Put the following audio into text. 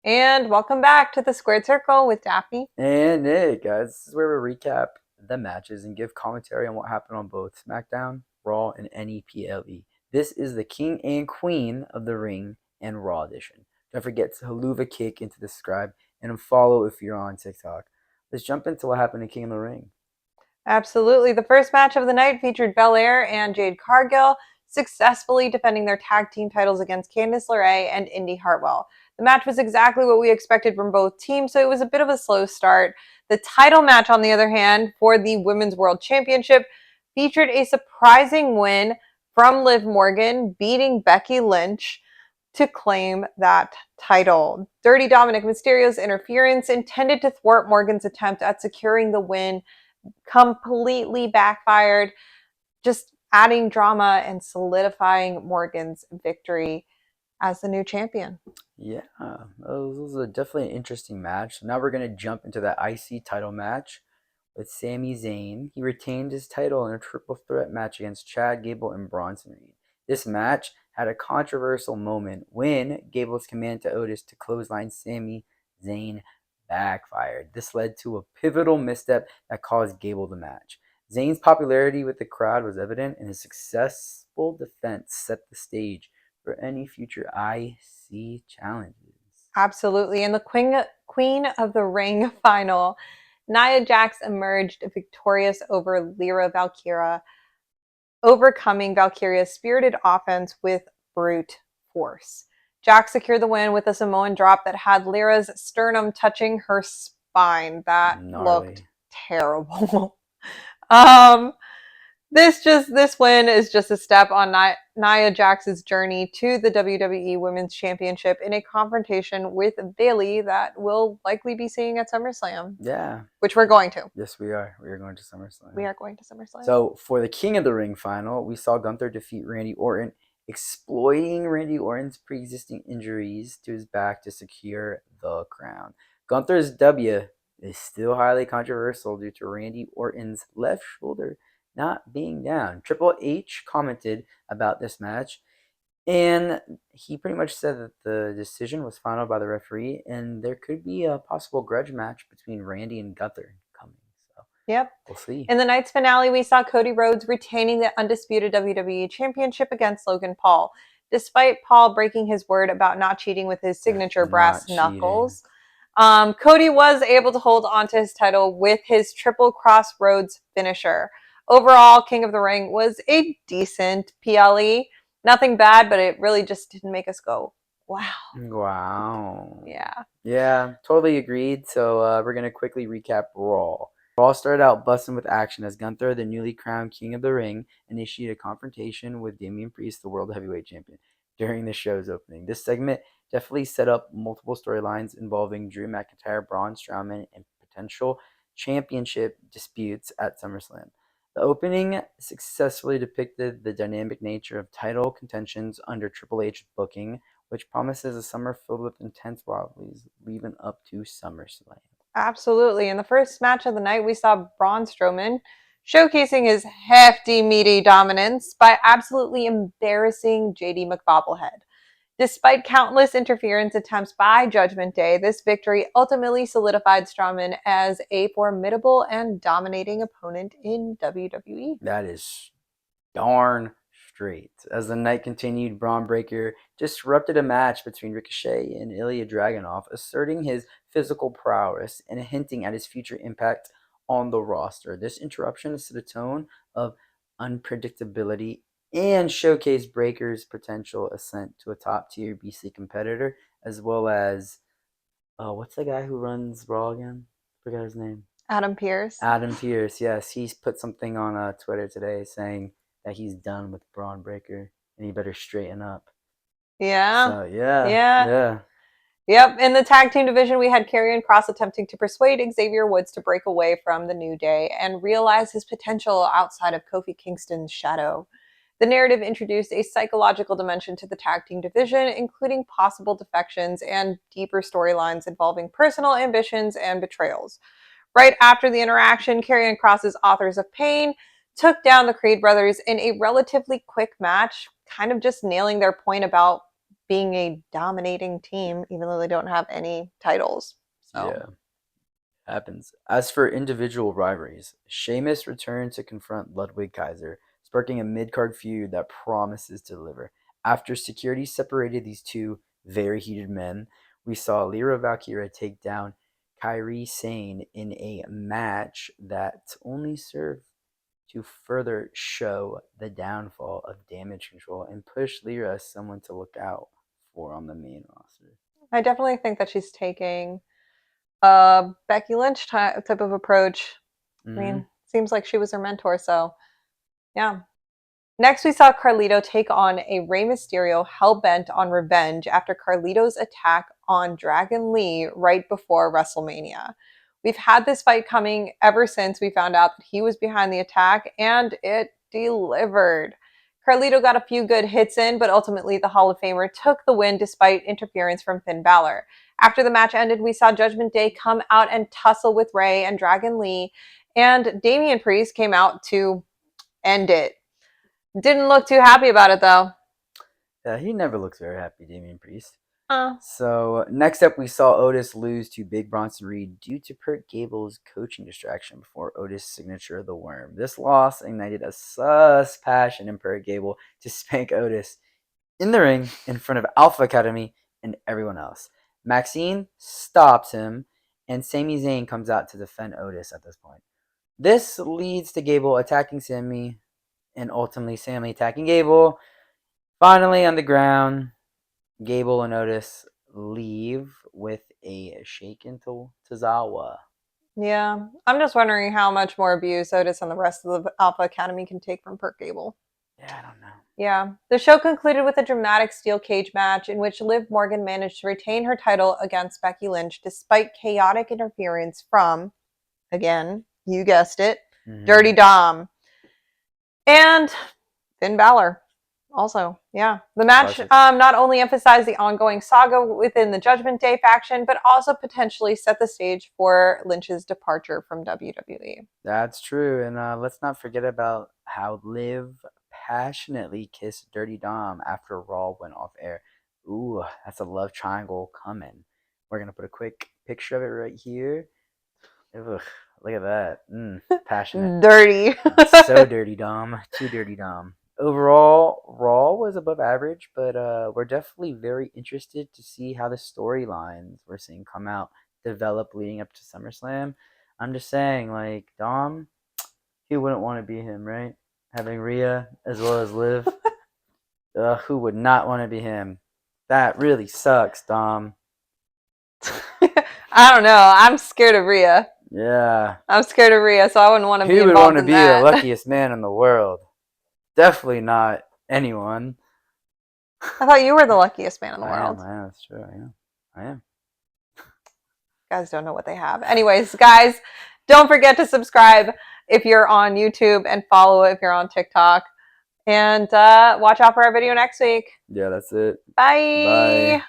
And welcome back to the Squared Circle with Daphne. And hey guys, this is where we recap the matches and give commentary on what happened on both SmackDown, Raw, and NEPLE. This is the King and Queen of the Ring and Raw edition. Don't forget to haluva kick into the subscribe and follow if you're on TikTok. Let's jump into what happened in King of the Ring. Absolutely. The first match of the night featured Belair and Jade Cargill successfully defending their tag team titles against Candice LeRae and Indy Hartwell. The match was exactly what we expected from both teams, so it was a bit of a slow start. The title match, on the other hand, for the Women's World Championship, featured a surprising win from Liv Morgan, beating Becky Lynch to claim that title. Dirty Dominic Mysterio's interference, intended to thwart Morgan's attempt at securing the win, completely backfired, just adding drama and solidifying Morgan's victory as the new champion. Yeah, this was definitely an interesting match. So now we're going to jump into that IC title match with Sami Zayn. He retained his title in a triple threat match against Chad Gable and Bronson Reed. This match had a controversial moment when Gable's command to Otis to clothesline Sami Zayn backfired. This led to a pivotal misstep that caused Gable the match. Zayn's popularity with the crowd was evident, and his successful defense set the stage for any future IC challenges. Absolutely. In the Queen of the Ring final, Nia Jax emerged victorious over Lyra Valkyria, overcoming Valkyria's spirited offense with brute force. Jax secured the win with a Samoan drop that had Lyra's sternum touching her spine. That looked Gnarly. terrible. um, this win is just a step on Nia Jax's journey to the WWE Women's Championship in a confrontation with Bayley that we'll likely be seeing at SummerSlam. Yeah. Which we're going to. Yes, we are. We are going to SummerSlam. We are going to SummerSlam. So for the King of the Ring final, we saw Gunther defeat Randy Orton, exploiting Randy Orton's pre-existing injuries to his back to secure the crown. Gunther's W is still highly controversial due to Randy Orton's left shoulder not being down. Triple H commented about this match, and he pretty much said that the decision was final by the referee, and there could be a possible grudge match between Randy and Gunther coming. So Yep. we'll see. In the night's finale, we saw Cody Rhodes retaining the undisputed WWE Championship against Logan Paul. Despite Paul breaking his word about not cheating with his signature brass knuckles, Cody was able to hold onto his title with his Triple Cross Rhodes finisher. Overall, King of the Ring was a decent PLE. Nothing bad, but it really just didn't make us go, wow. Wow. Yeah. Yeah, totally agreed. So we're going to quickly recap Raw. Raw started out busting with action as Gunther, the newly crowned King of the Ring, initiated a confrontation with Damian Priest, the World Heavyweight Champion, during the show's opening. This segment definitely set up multiple storylines involving Drew McIntyre, Braun Strowman, and potential championship disputes at SummerSlam. The opening successfully depicted the dynamic nature of title contentions under Triple H booking, which promises a summer filled with intense rivalries leading up to SummerSlam. Absolutely. In the first match of the night, we saw Braun Strowman showcasing his hefty, meaty dominance by absolutely embarrassing JD McBobblehead. Despite countless interference attempts by Judgment Day, this victory ultimately solidified Strowman as a formidable and dominating opponent in WWE. That is darn straight. As the night continued, Braun Breaker disrupted a match between Ricochet and Ilya Dragunov, asserting his physical prowess and hinting at his future impact on the roster. This interruption set a tone of unpredictability and showcased Breaker's potential ascent to a top-tier BC competitor, as well as what's the guy who runs Raw again? Forgot his name. Adam Pearce. Adam Pearce, yes, he's put something on Twitter today saying that he's done with Braun Breaker and he better straighten up. Yeah. So yeah, Yeah. yeah. Yep. In the tag team division, we had Karrion Kross attempting to persuade Xavier Woods to break away from the New Day and realize his potential outside of Kofi Kingston's shadow. The narrative introduced a psychological dimension to the tag team division, including possible defections and deeper storylines involving personal ambitions and betrayals. Right after the interaction, Karrion Kross's Authors of Pain took down the Creed brothers in a relatively quick match, kind of just nailing their point about being a dominating team, even though they don't have any titles. So. Yeah, happens. As for individual rivalries, Sheamus returned to confront Ludwig Kaiser, sparking a mid-card feud that promises to deliver. After security separated these two very heated men, we saw Lyra Valkyria take down Kairi Sane in a match that only served to further show the downfall of Damage Control and push Lyra as someone to look out for on the main roster. I definitely think that she's taking a Becky Lynch type of approach. I Mm-hmm. mean, seems like she was her mentor, so yeah. Next, we saw Carlito take on a Rey Mysterio hell-bent on revenge after Carlito's attack on Dragon Lee right before WrestleMania. We've had this fight coming ever since we found out that he was behind the attack, and it delivered. Carlito got a few good hits in, but ultimately the Hall of Famer took the win despite interference from Finn Balor. After the match ended, we saw Judgment Day come out and tussle with Rey and Dragon Lee, and Damian Priest came out to end it. Didn't look too happy about it though. Yeah, he never looks very happy, Damian Priest. Uh, So next up, we saw Otis lose to Big Bronson Reed due to Kurt Gable's coaching distraction before Otis' signature of the Worm. This loss ignited a sus passion in Kurt Gable to spank Otis in the ring in front of Alpha Academy and everyone else. Maxine stops him, and Sami Zayn comes out to defend Otis at this point. This leads to Gable attacking Sami, and ultimately Sami attacking Gable. Finally, on the ground, Gable and Otis leave with a shaken Tozawa. yeah, I'm just wondering how much more abuse Otis and the rest of the Alpha Academy can take from Kurt Gable. Yeah, I don't know. Yeah. The show concluded with a dramatic steel cage match in which Liv Morgan managed to retain her title against Becky Lynch despite chaotic interference from, again, you guessed it, Dirty Dom and Finn Balor. Also, yeah. The match not only emphasized the ongoing saga within the Judgment Day faction, but also potentially set the stage for Lynch's departure from WWE. That's true. And let's not forget about how Liv passionately kissed Dirty Dom after Raw went off air. Ooh, that's a love triangle coming. We're going to put a quick picture of it right here. Ugh, look at that. Passionate. Dirty. So dirty, Dom. Too dirty, Dom. Overall, Raw was above average, but we're definitely very interested to see how the storylines we're seeing come out develop leading up to SummerSlam. I'm just saying, like, Dom, he wouldn't want to be him, right? Having Rhea as well as Liv. Who would not want to be him? That really sucks, Dom. I don't know. I'm scared of Rhea. Yeah. I'm scared of Rhea, so I wouldn't want to be He would involved want to in be that. the luckiest man in the world. Definitely not anyone. I thought you were the luckiest man in the world. I am. That's true. I am. Guys don't know what they have. Anyways, guys, don't forget to subscribe if you're on YouTube and follow if you're on TikTok. And watch out for our video next week. Yeah, that's it. Bye. Bye.